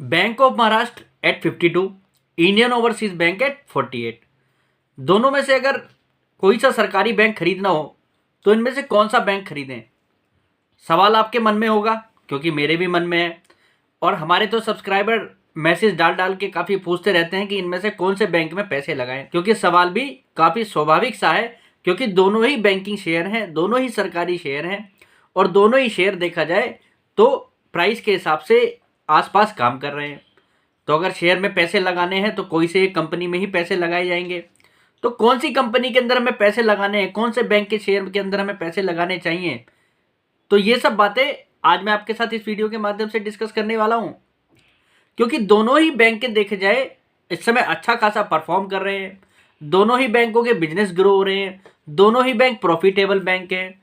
Bank of Maharashtra at 52, Indian overseas bank at 48। दोनों में से अगर कोई सा सरकारी बैंक खरीदना हो तो इनमें से कौन सा बैंक खरीदें? सवाल आपके मन में होगा, क्योंकि मेरे भी मन में है। और हमारे तो सब्सक्राइबर मैसेज डाल डाल के काफ़ी पूछते रहते हैं कि इनमें से कौन से बैंक में पैसे लगाएं, क्योंकि सवाल भी काफ़ी स्वाभाविक सा है, क्योंकि दोनों ही बैंकिंग शेयर हैं, दोनों ही सरकारी शेयर हैं और दोनों ही शेयर देखा जाए तो प्राइस के हिसाब से आसपास काम कर रहे हैं। तो अगर शेयर में पैसे लगाने हैं तो कोई से एक कंपनी में ही पैसे लगाए जाएंगे। तो कौन सी कंपनी के अंदर हमें पैसे लगाने हैं, कौन से बैंक के शेयर के अंदर हमें पैसे लगाने चाहिए, तो ये सब बातें आज मैं आपके साथ इस वीडियो के माध्यम से डिस्कस करने वाला हूं। क्योंकि दोनों ही बैंक देखे जाए इस समय अच्छा खासा परफॉर्म कर रहे हैं, दोनों ही बैंकों के बिजनेस ग्रो हो रहे हैं, दोनों ही बैंक प्रॉफिटेबल बैंक हैं,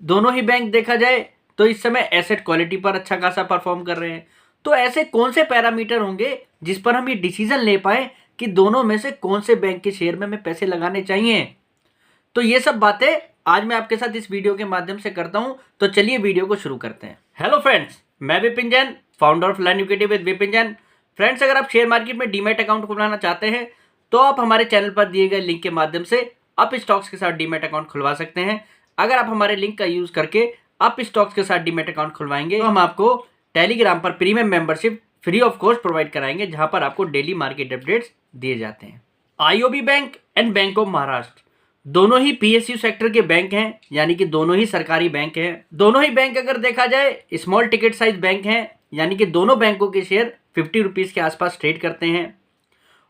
दोनों ही बैंक देखा जाए तो इस समय एसेट क्वालिटी पर अच्छा खासा परफॉर्म कर रहे हैं। तो ऐसे कौन से पैरामीटर होंगे जिस पर हम ये डिसीजन ले पाए कि दोनों में से कौन से बैंक के शेयर में हमें पैसे लगाने चाहिए? तो ये सब बातें आज मैं आपके साथ इस वीडियो के माध्यम से करता हूं। तो चलिए वीडियो को शुरू करते हैं। हेलो फ्रेंड्स, मैं Vipin Jain, founder of learn educative with Vipin Jain. Friends, अगर आप शेयर मार्केट में डीमैट अकाउंट खुलवाना चाहते हैं तो आप हमारे चैनल पर दिए गए लिंक के माध्यम से अप स्टॉक्स के साथ डीमैट अकाउंट खुलवा सकते हैं। अगर आप हमारे लिंक का यूज करके अप स्टॉक्स के साथ डीमैट अकाउंट खुलवाएंगे तो हम आपको टेलीग्राम पर premium membership free of cost provide कराएंगे, जहां पर आपको डेली मार्केट अपडेट्स दिए जाते हैं। IOB bank and bank of Maharashtra दोनों ही पीएसयू सेक्टर के बैंक हैं, यानी कि दोनों ही सरकारी बैंक हैं। दोनों ही बैंक अगर देखा जाए स्मॉल टिकट साइज बैंक हैं, यानी कि दोनों बैंकों के शेयर 50 रुपीज के आसपास ट्रेड करते हैं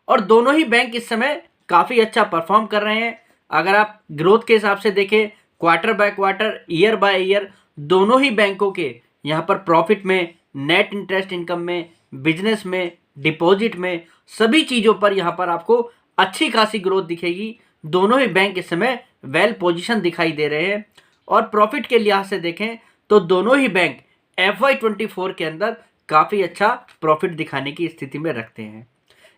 और दोनों ही बैंक इस समय काफ़ी अच्छा परफॉर्म कर रहे हैं। अगर आप ग्रोथ के हिसाब से देखें, quarter by quarter, year by year, दोनों ही बैंकों के यहाँ पर प्रॉफिट में, नेट इंटरेस्ट इनकम में, बिजनेस में, डिपॉजिट में, सभी चीज़ों पर यहाँ पर आपको अच्छी खासी ग्रोथ दिखेगी। दोनों ही बैंक इस समय वेल पोजीशन दिखाई दे रहे हैं और प्रॉफिट के लिहाज से देखें तो दोनों ही बैंक FY24 के अंदर काफ़ी अच्छा प्रॉफिट दिखाने की स्थिति में रखते हैं।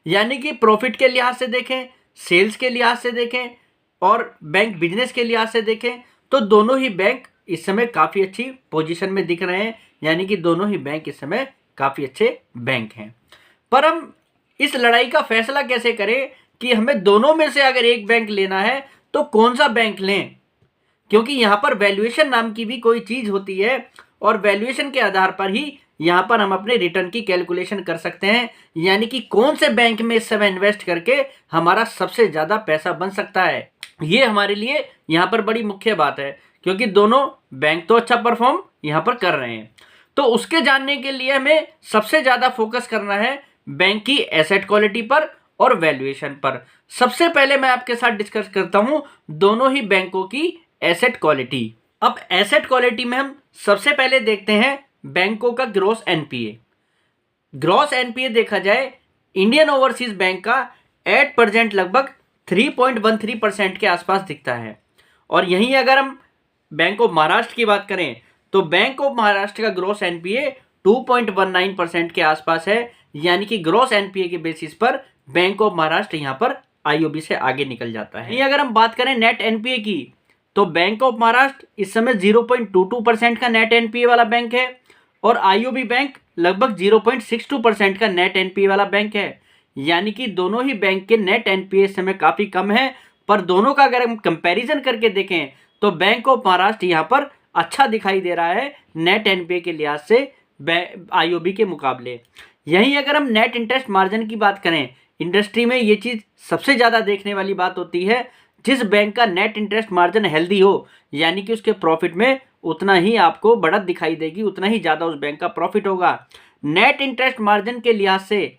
यानी कि प्रॉफिट के लिहाज से देखें, सेल्स के लिहाज से देखें और बैंक बिजनेस के लिहाज से देखें तो दोनों ही बैंक इस समय काफ़ी अच्छी पोजीशन में दिख रहे हैं, यानी कि दोनों ही बैंक इस समय काफ़ी अच्छे बैंक हैं। पर हम इस लड़ाई का फैसला कैसे करें कि हमें दोनों में से अगर एक बैंक लेना है तो कौन सा बैंक लें? क्योंकि यहाँ पर वैल्यूएशन नाम की भी कोई चीज़ होती है और वैल्यूएशन के आधार पर ही यहाँ पर हम अपने रिटर्न की कैलकुलेशन कर सकते हैं, यानी कि कौन से बैंक में इस समय इन्वेस्ट करके हमारा सबसे ज़्यादा पैसा बन सकता है। ये हमारे लिए यहाँ पर बड़ी मुख्य बात है, क्योंकि दोनों बैंक तो अच्छा परफॉर्म यहाँ पर कर रहे हैं। तो उसके जानने के लिए हमें सबसे ज़्यादा फोकस करना है बैंक की एसेट क्वालिटी पर और वैल्यूएशन पर। सबसे पहले मैं आपके साथ डिस्कस करता हूं दोनों ही बैंकों की एसेट क्वालिटी। अब एसेट क्वालिटी में हम सबसे पहले देखते हैं बैंकों का ग्रॉस एनपीए। ग्रॉस एनपीए देखा जाए इंडियन ओवरसीज बैंक का एट परसेंट लगभग 3.13% के आसपास दिखता है। और यहीं अगर हम बैंक ऑफ महाराष्ट्र की बात करें तो बैंक ऑफ महाराष्ट्र का ग्रॉस एनपीए 2.19% के आसपास है, यानी कि ग्रॉस एनपीए के बेसिस पर बैंक ऑफ महाराष्ट्र यहां पर आईओबी से आगे निकल जाता है। अगर हम बात करें नेट एनपीए की तो बैंक ऑफ महाराष्ट्र इस समय 0.22% का नेट एनपीए वाला बैंक है और आईओबी बैंक लगभग 0.62% का नेट एनपीए वाला बैंक है। यानी कि दोनों ही बैंक के नेट एनपीए इस समय काफ़ी कम है, पर दोनों का अगर हम कंपैरिजन करके देखें तो बैंक ऑफ महाराष्ट्र यहाँ पर अच्छा दिखाई दे रहा है नेट एनपीए के लिहाज से आईओबी के मुकाबले। यहीं अगर हम नेट इंटरेस्ट मार्जिन की बात करें, इंडस्ट्री में ये चीज़ सबसे ज़्यादा देखने वाली बात होती है। जिस बैंक का नेट इंटरेस्ट मार्जिन हेल्दी हो, यानी कि उसके प्रॉफिट में उतना ही आपको बढ़त दिखाई देगी, उतना ही ज़्यादा उस बैंक का प्रॉफिट होगा। नेट इंटरेस्ट मार्जिन के लिहाज से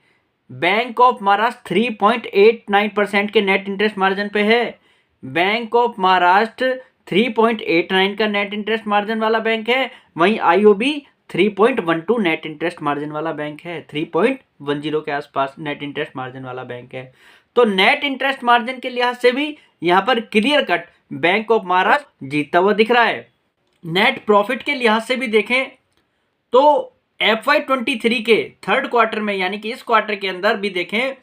बैंक ऑफ महाराष्ट्र 3.89% के नेट इंटरेस्ट मार्जिन पे है। बैंक ऑफ महाराष्ट्र 3.89 का नेट इंटरेस्ट मार्जिन वाला बैंक है, वहीं आईओबी 3.12 नेट इंटरेस्ट मार्जिन वाला बैंक है, 3.10 के आसपास नेट इंटरेस्ट मार्जिन वाला बैंक है। तो नेट इंटरेस्ट मार्जिन के लिहाज से भी यहाँ पर clear cut bank of Maharashtra जीतता हुआ दिख रहा है। नेट प्रॉफिट के लिहाज से भी देखें तो FY23 के थर्ड क्वार्टर में, यानी कि इस क्वार्टर के अंदर भी देखें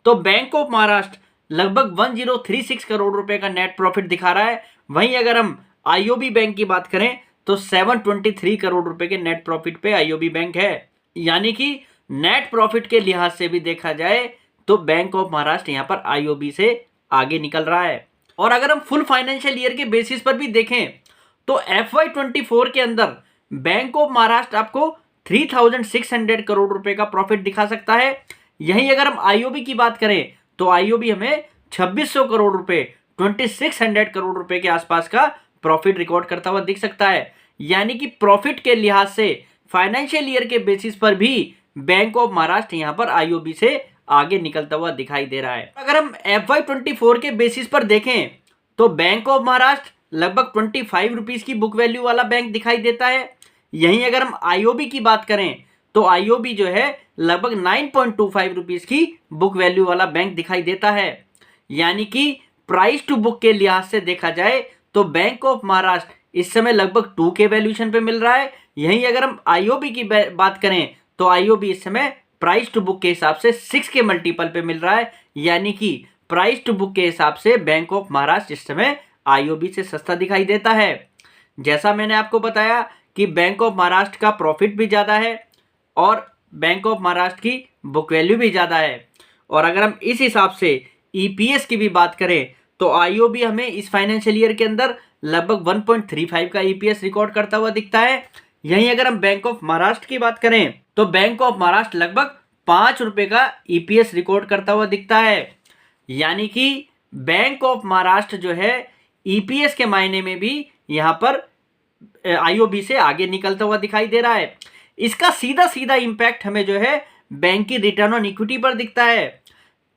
तो बैंक ऑफ महाराष्ट्र लगभग 1036 करोड़ रुपए का नेट प्रॉफिट दिखा रहा है। वहीं अगर हम आईओबी बैंक की बात करें तो 723 करोड़ रुपए के नेट प्रॉफिट पे आईओबी बैंक है। यानी कि नेट प्रॉफिट के लिहाज से भी देखा जाए तो बैंक ऑफ महाराष्ट्र यहाँ पर आईओबी से आगे निकल रहा है। और अगर हम फुल फाइनेंशियल ईयर के बेसिस पर भी देखें तो FY24 के अंदर बैंक ऑफ महाराष्ट्र आपको 3600 करोड़ रुपए का प्रॉफिट दिखा सकता है। यहीं अगर हम आईओबी की बात करें तो आईओबी हमें 2600 करोड़ रुपए 2600 करोड़ रुपए के आसपास का प्रॉफिट रिकॉर्ड करता हुआ दिख सकता है। यानी कि प्रॉफिट के लिहाज से फाइनेंशियल ईयर के बेसिस पर भी बैंक ऑफ महाराष्ट्र यहां पर आईओबी से आगे निकलता हुआ दिखाई दे रहा है। अगर हम FY24 के बेसिस पर देखें तो बैंक ऑफ महाराष्ट्र लगभग 25 रुपीज की बुक वैल्यू वाला बैंक दिखाई देता है। यहीं अगर हम आईओबी की बात करें तो आईओबी जो है लगभग 9.25 रुपीज की बुक वैल्यू वाला बैंक दिखाई देता है। यानी कि प्राइस टू बुक के लिहाज से देखा जाए तो बैंक ऑफ महाराष्ट्र इस समय लगभग 2 के वैल्यूएशन पे मिल रहा है। यहीं अगर हम आईओबी की बात करें तो आईओबी इस समय प्राइस टू बुक के हिसाब से 6 के मल्टीपल पे मिल रहा है। यानी कि प्राइस टू बुक के हिसाब से बैंक ऑफ महाराष्ट्र इस समय आईओबी से सस्ता दिखाई देता है। जैसा मैंने आपको बताया कि बैंक ऑफ महाराष्ट्र का प्रॉफिट भी ज़्यादा है और बैंक ऑफ महाराष्ट्र की बुक वैल्यू भी ज़्यादा है। और अगर हम इस हिसाब से ईपीएस की भी बात करें तो आईओबी हमें इस फाइनेंशियल ईयर के अंदर लगभग 1.35 का ईपीएस रिकॉर्ड करता हुआ दिखता है। यहीं अगर हम बैंक ऑफ महाराष्ट्र की बात करें तो बैंक ऑफ महाराष्ट्र लगभग 5 रुपए का ईपीएस रिकॉर्ड करता हुआ दिखता है। यानी कि बैंक ऑफ महाराष्ट्र जो है ईपीएस के मायने में भी यहाँ पर आईओबी से आगे निकलता हुआ दिखाई दे रहा है। इसका सीधा सीधा इंपैक्ट हमें जो है बैंक की रिटर्न ऑन इक्विटी पर दिखता है।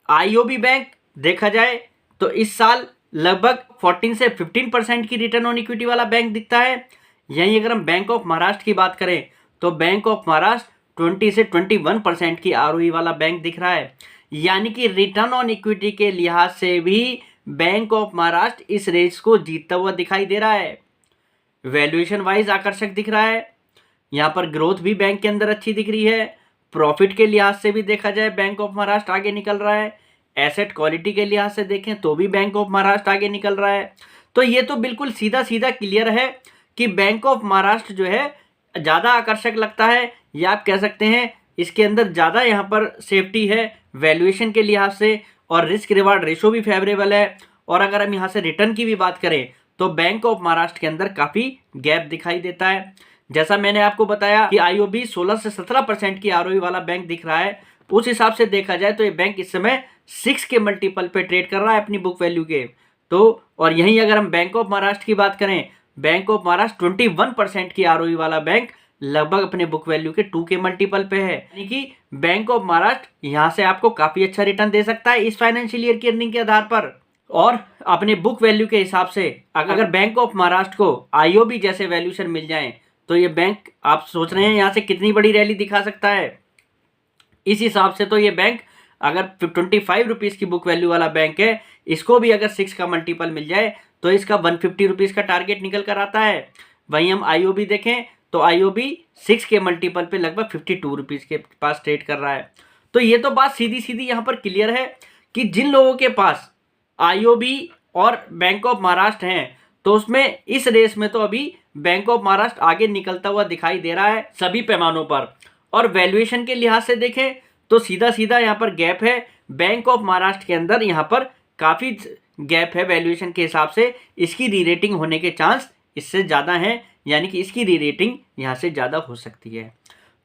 आईओबी बैंक देखा जाए तो इस साल लगभग 14 से 15% की रिटर्न ऑन इक्विटी वाला बैंक दिखता है। यहीं अगर हम बैंक ऑफ महाराष्ट्र की बात करें तो बैंक ऑफ महाराष्ट्र 20 से 21% की आरओई वाला बैंक दिख रहा है। यानी कि रिटर्न ऑन इक्विटी के लिहाज से भी बैंक ऑफ महाराष्ट्र इस रेस को जीतता हुआ दिखाई दे रहा है। वैल्यूएशन वाइज आकर्षक दिख रहा है। यहाँ पर ग्रोथ भी बैंक के अंदर अच्छी दिख रही है। प्रॉफिट के लिहाज से भी देखा जाए बैंक ऑफ महाराष्ट्र आगे निकल रहा है। एसेट क्वालिटी के लिहाज से देखें तो भी बैंक ऑफ महाराष्ट्र आगे निकल रहा है। तो ये तो बिल्कुल सीधा सीधा क्लियर है कि बैंक ऑफ महाराष्ट्र जो है ज़्यादा आकर्षक लगता है, या आप कह सकते हैं इसके अंदर ज़्यादा यहाँ पर सेफ्टी है वैल्यूएशन के लिहाज से, और रिस्क रिवार्ड रेशो भी फेवरेबल है। और अगर हम यहाँ से रिटर्न की भी बात करें तो बैंक ऑफ महाराष्ट्र के अंदर काफ़ी गैप दिखाई देता है। जैसा मैंने आपको बताया कि आईओबी 16 से 17% की आरओई वाला बैंक दिख रहा है। उस हिसाब से देखा जाए तो ये बैंक इस समय 6 के मल्टीपल पे ट्रेड कर रहा है अपनी बुक वैल्यू के। तो और यहीं अगर हम बैंक ऑफ महाराष्ट्र की बात करें, बैंक ऑफ महाराष्ट्र 21% की आरओई वाला बैंक लगभग अपने बुक वैल्यू के 2 के मल्टीपल पे है। यानी कि बैंक ऑफ महाराष्ट्र यहाँ से आपको काफ़ी अच्छा रिटर्न दे सकता है इस फाइनेंशियल ईयर की अर्निंग के आधार पर। और अपने बुक वैल्यू के हिसाब से अगर बैंक ऑफ महाराष्ट्र को आईओबी जैसे वैल्यूएशन मिल जाए तो ये बैंक, आप सोच रहे हैं यहाँ से कितनी बड़ी रैली दिखा सकता है। इस हिसाब से तो ये बैंक अगर 25 रुपीज़ की बुक वैल्यू वाला बैंक है, इसको भी अगर 6 का मल्टीपल मिल जाए तो इसका 150 रुपीज़ का टारगेट निकल कर आता है। वहीं हम आईओबी देखें तो आईओबी 6 के मल्टीपल पे लगभग 52 रुपीज़ के पास ट्रेड कर रहा है। तो ये तो बात सीधी सीधी यहाँ पर क्लियर है कि जिन लोगों के पास आईओबी और बैंक ऑफ महाराष्ट्र हैं तो उसमें इस रेस में तो अभी बैंक ऑफ महाराष्ट्र आगे निकलता हुआ दिखाई दे रहा है सभी पैमानों पर। और वैल्यूएशन के लिहाज से देखें तो सीधा सीधा यहाँ पर गैप है बैंक ऑफ महाराष्ट्र के अंदर, यहाँ पर काफ़ी गैप है वैल्यूएशन के हिसाब से। इसकी री रेटिंग होने के चांस इससे ज़्यादा हैं, यानी कि इसकी री रेटिंग यहाँ से ज़्यादा हो सकती है।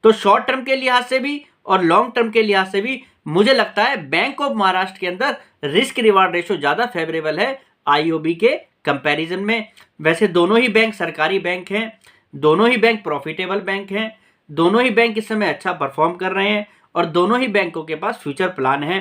तो शॉर्ट टर्म के लिहाज से भी और लॉन्ग टर्म के लिहाज से भी मुझे लगता है बैंक ऑफ महाराष्ट्र के अंदर रिस्क रिवार्ड रेशो ज़्यादा फेवरेबल है आईओबी के कंपैरिजन में। वैसे दोनों ही बैंक सरकारी बैंक हैं, दोनों ही बैंक प्रॉफिटेबल बैंक हैं, दोनों ही बैंक इस समय अच्छा परफॉर्म कर रहे हैं और दोनों ही बैंकों के पास फ्यूचर प्लान है।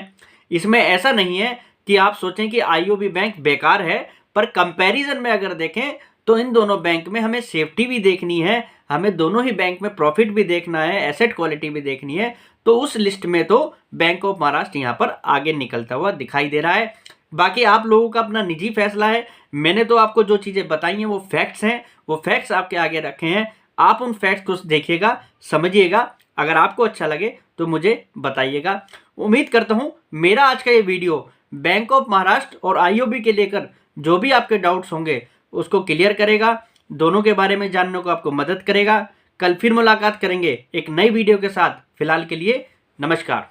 इसमें ऐसा नहीं है कि आप सोचें कि आईओबी बैंक बेकार है, पर कंपैरिजन में अगर देखें तो इन दोनों बैंक में हमें सेफ्टी भी देखनी है, हमें दोनों ही बैंक में प्रॉफिट भी देखना है, एसेट क्वालिटी भी देखनी है। तो उस लिस्ट में तो बैंक ऑफ महाराष्ट्र यहाँ पर आगे निकलता हुआ दिखाई दे रहा है। बाकी आप लोगों का अपना निजी फैसला है। मैंने तो आपको जो चीज़ें बताई हैं वो फैक्ट्स हैं, वो फैक्ट्स आपके आगे रखे हैं। आप उन फैक्ट्स को देखिएगा, समझिएगा। अगर आपको अच्छा लगे तो मुझे बताइएगा। उम्मीद करता हूँ मेरा आज का ये वीडियो बैंक ऑफ महाराष्ट्र और आईओबी के लेकर जो भी आपके डाउट्स होंगे उसको क्लियर करेगा, दोनों के बारे में जानने को आपको मदद करेगा। कल फिर मुलाकात करेंगे एक नई वीडियो के साथ। फिलहाल के लिए नमस्कार।